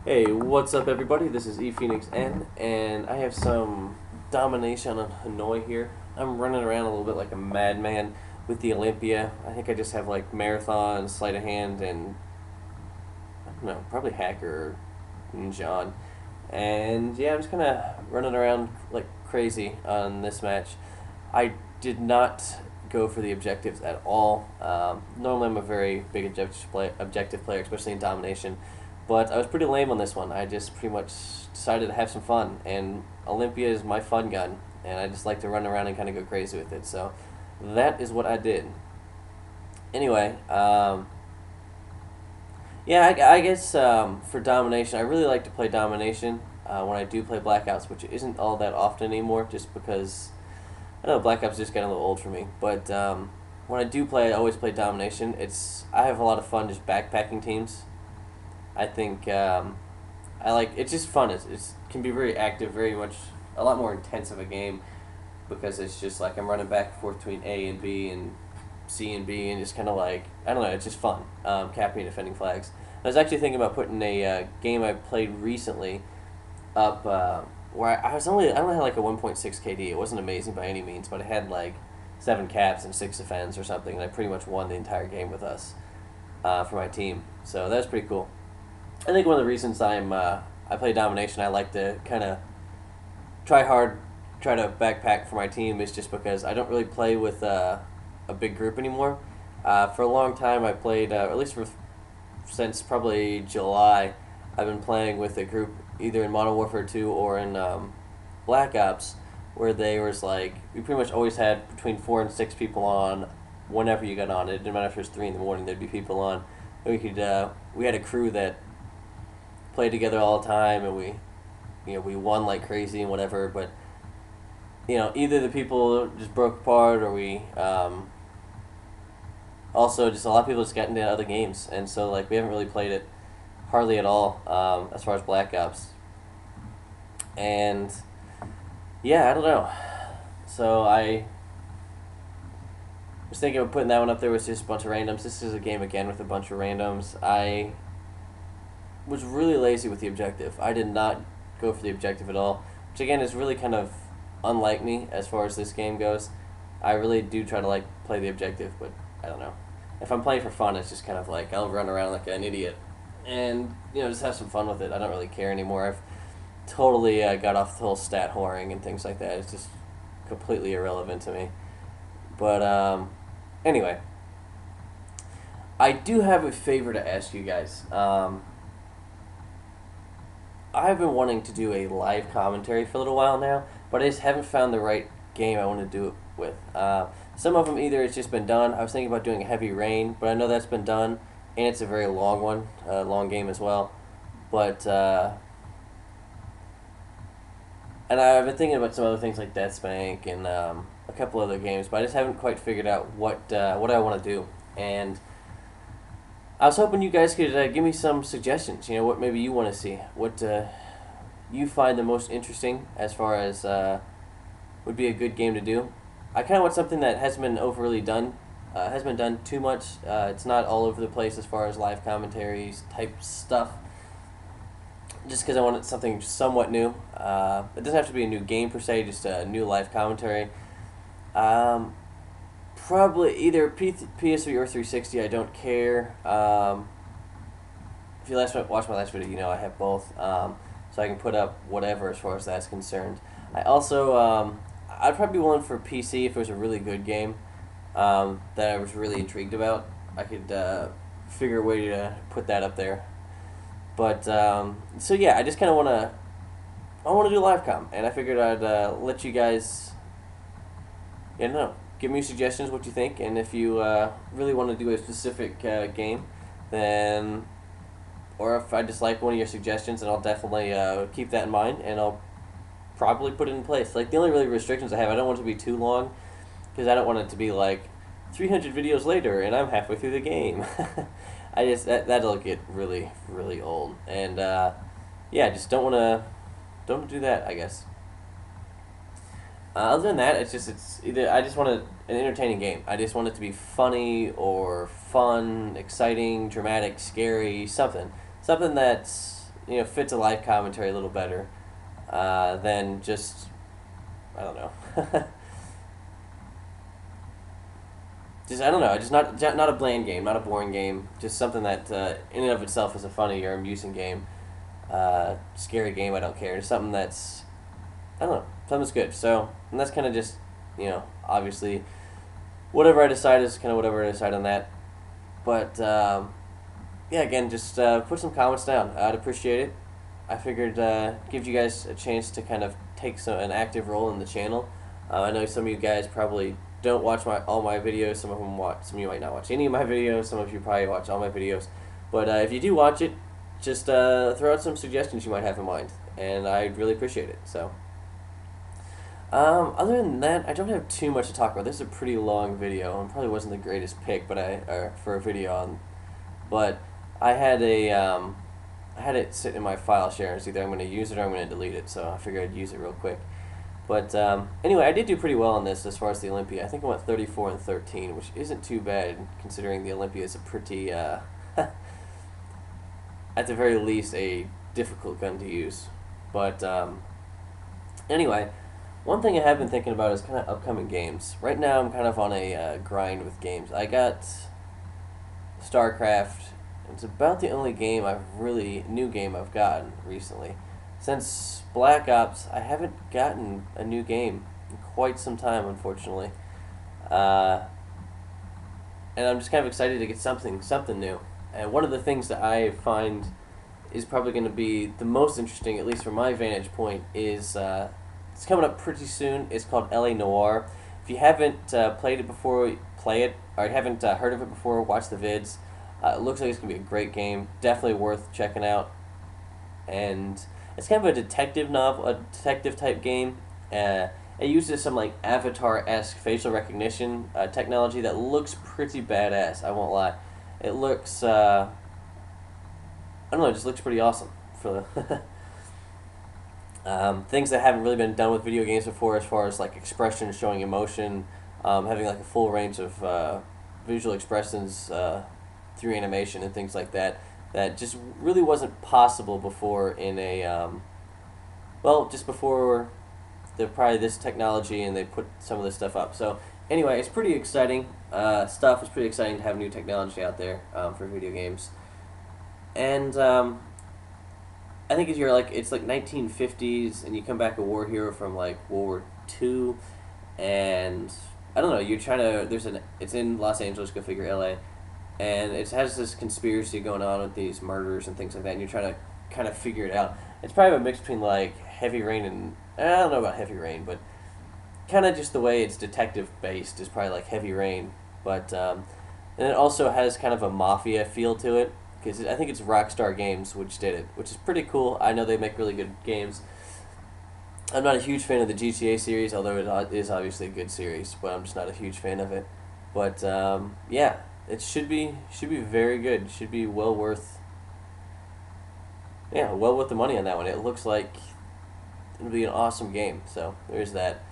Hey, what's up, everybody? This is ePhoenixN, and I have some domination on Hanoi here. I'm running around a little bit like a madman with the Olympia. I think I just have like marathon, sleight of hand, and I don't know, probably hacker and John. And yeah, I'm just kind of running around like crazy on this match. I did not go for the objectives at all. Normally, I'm a very big objective player, especially in domination. But I was pretty lame on this one. I just pretty much decided to have some fun, and Olympia is my fun gun, and I just like to run around and kind of go crazy with it. So that is what I did. Anyway, yeah, I guess for domination, I really like to play domination when I do play Black Ops, which isn't all that often anymore, just because I know Black Ops just getting a little old for me. But when I do play, I always play domination. I have a lot of fun just backpacking teams. I think I like it's just fun. It can be very active, very much a lot more intense of a game because it's just like I'm running back and forth between A and B and C and B and just kind of like I don't know. It's just fun, capping and defending flags. I was actually thinking about putting a game I played recently up where I only had like a 1.6 KD. It wasn't amazing by any means, but I had like 7 caps and 6 defense or something, and I pretty much won the entire game with us for my team. So that was pretty cool. I think one of the reasons I play domination, I like to kind of try hard, try to backpack for my team is just because I don't really play with a big group anymore. For a long time, I played at least since probably July. I've been playing with a group either in Modern Warfare 2 or in Black Ops, where they was like we pretty much always had between 4 and 6 people on. Whenever you got on, it didn't matter if it was 3 in the morning. There'd be people on. We had a crew that played together all the time, and we won like crazy and whatever. But either the people just broke apart, or we also just a lot of people just got into other games, and so like we haven't really played it hardly at all as far as Black Ops. And yeah, I don't know. So I was thinking of putting that one up there with just a bunch of randoms. This is a game again with a bunch of randoms. I was really lazy with the objective. I did not go for the objective at all, which again is really kind of unlike me as far as this game goes. I really do try to like play the objective, but I don't know. If I'm playing for fun, it's just kind of like I'll run around like an idiot and just have some fun with it. I don't really care anymore. I've totally got off the whole stat whoring and things like that. It's just completely irrelevant to me. But anyway, I do have a favor to ask you guys. I've been wanting to do a live commentary for a little while now, but I just haven't found the right game I want to do it with. Some of them either it's just been done. I was thinking about doing Heavy Rain, but I know that's been done, and it's a very long one, long game as well. But and I've been thinking about some other things like Deathspank and a couple other games, but I just haven't quite figured out what I want to do. And I was hoping you guys could give me some suggestions. What maybe you want to see, what you find the most interesting as far as would be a good game to do. I kind of want something that hasn't been overly done, hasn't been done too much. It's not all over the place as far as live commentaries type stuff. Just because I want something somewhat new. It doesn't have to be a new game per se, just a new live commentary. Probably either PS3 or 360. I don't care. If you watch my last video, I have both, so I can put up whatever as far as that's concerned. I also I'd probably be willing for PC if it was a really good game that I was really intrigued about. I could figure a way to put that up there. But so yeah, I just kind of I want to do live com, and I figured I'd let you guys, give me suggestions what you think, and if you really want to do a specific game, then or if I just like one of your suggestions, then I'll definitely keep that in mind, and I'll probably put it in place. Like the only really restrictions I don't want it to be too long, because I don't want it to be like 300 videos later and I'm halfway through the game. That'll get really really old, and yeah, just don't do that, I guess. Other than that, it's either I just want an entertaining game. I just want it to be funny or fun, exciting, dramatic, scary, something that's fits a live commentary a little better than just, I don't know. Just, I don't know, just not a bland game, not a boring game, just something that in and of itself is a funny or amusing game, scary game. I don't care. Just something that's, I don't know, something that's good. So, and that's kind of just, obviously, whatever I decide is kind of whatever I decide on that. But yeah, again, just put some comments down. I'd appreciate it. I figured give you guys a chance to kind of take an active role in the channel. I know some of you guys probably don't watch all my videos. Some of you might not watch any of my videos. Some of you probably watch all my videos. But if you do watch it, just throw out some suggestions you might have in mind, and I'd really appreciate it. So, other than that, I don't have too much to talk about. This is a pretty long video, and probably wasn't the greatest pick, for a video on. But I had I had it sit in my file share. It's either I'm going to use it or I'm going to delete it. So I figured I'd use it real quick. But anyway, I did do pretty well on this as far as the Olympia. I think I went 34 and 13, which isn't too bad considering the Olympia is a pretty, at the very least, a difficult gun to use. But anyway, one thing I have been thinking about is kind of upcoming games. Right now, I'm kind of on a grind with games. I got StarCraft. It's about the only new game I've gotten recently. Since Black Ops, I haven't gotten a new game in quite some time, unfortunately. And I'm just kind of excited to get something new. And one of the things that I find is probably going to be the most interesting, at least from my vantage point, is it's coming up pretty soon. It's called LA Noire. If you haven't played it before, play it. Or you haven't heard of it before, watch the vids. It looks like it's going to be a great game. Definitely worth checking out. And it's kind of a detective type game. It uses some like Avatar-esque facial recognition technology that looks pretty badass. I won't lie. It looks, I don't know, it just looks pretty awesome for the things that haven't really been done with video games before, as far as like expression, showing emotion, having like a full range of visual expressions through animation and things like that. That just really wasn't possible before in a, just before probably this technology, and they put some of this stuff up. So anyway, it's pretty exciting stuff. It's pretty exciting to have new technology out there for video games. And I think it's like 1950s, and you come back a war hero from like World War II, and I don't know, it's in Los Angeles, go figure, LA. And it has this conspiracy going on with these murders and things like that, and you're trying to kind of figure it out. It's probably a mix between like Heavy Rain and, I don't know about Heavy Rain, but kind of just the way it's detective based is probably like Heavy Rain. But and it also has kind of a mafia feel to it, because I think it's Rockstar Games which did it, which is pretty cool. I know they make really good games. I'm not a huge fan of the GTA series, although it is obviously a good series, but I'm just not a huge fan of it. But yeah. It should be very good. Should be well worth the money on that one. It looks like it'll be an awesome game. So there's that.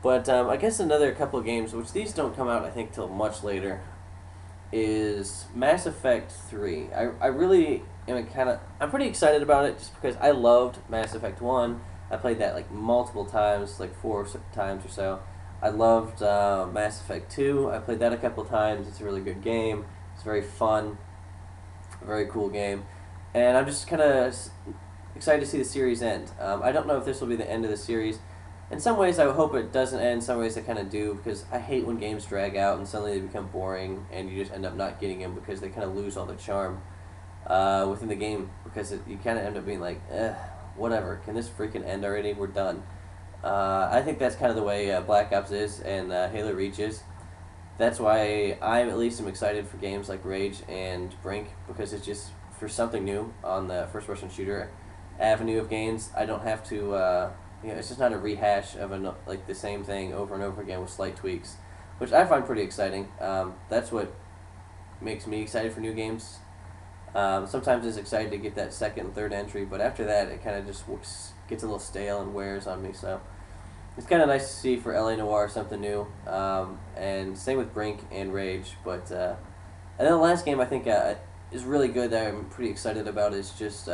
But I guess another couple of games, which these don't come out I think till much later, is Mass Effect 3. I really am I'm pretty excited about it just because I loved Mass Effect 1. I played that like multiple times, like 4 times or so. I loved Mass Effect 2. I played that a couple times. It's a really good game. It's very fun. A very cool game. And I'm just kind of excited to see the series end. I don't know if this will be the end of the series. In some ways, I hope it doesn't end. In some ways, I kind of do, because I hate when games drag out and suddenly they become boring and you just end up not getting them because they kind of lose all the charm within the game, because you kind of end up being like, whatever. Can this freaking end already? We're done. I think that's kind of the way Black Ops is and Halo Reach is. That's why I at least am excited for games like Rage and Brink, because it's just for something new on the first-person shooter avenue of games. I don't have to, it's just not a rehash of the same thing over and over again with slight tweaks, which I find pretty exciting. That's what makes me excited for new games. Sometimes it's exciting to get that second and third entry, but after that it kind of just gets a little stale and wears on me. So it's kind of nice to see for LA Noire something new, and same with Brink and Rage. But and then the last game I think is really good that I'm pretty excited about is just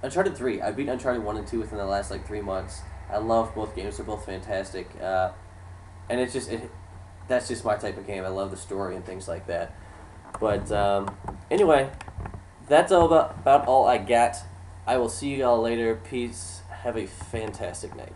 Uncharted 3. I beat Uncharted 1 and 2 within the last like 3 months. I love both games. They're both fantastic. And that's just my type of game. I love the story and things like that. But anyway, that's about all I got. I will see you all later. Peace. Have a fantastic night.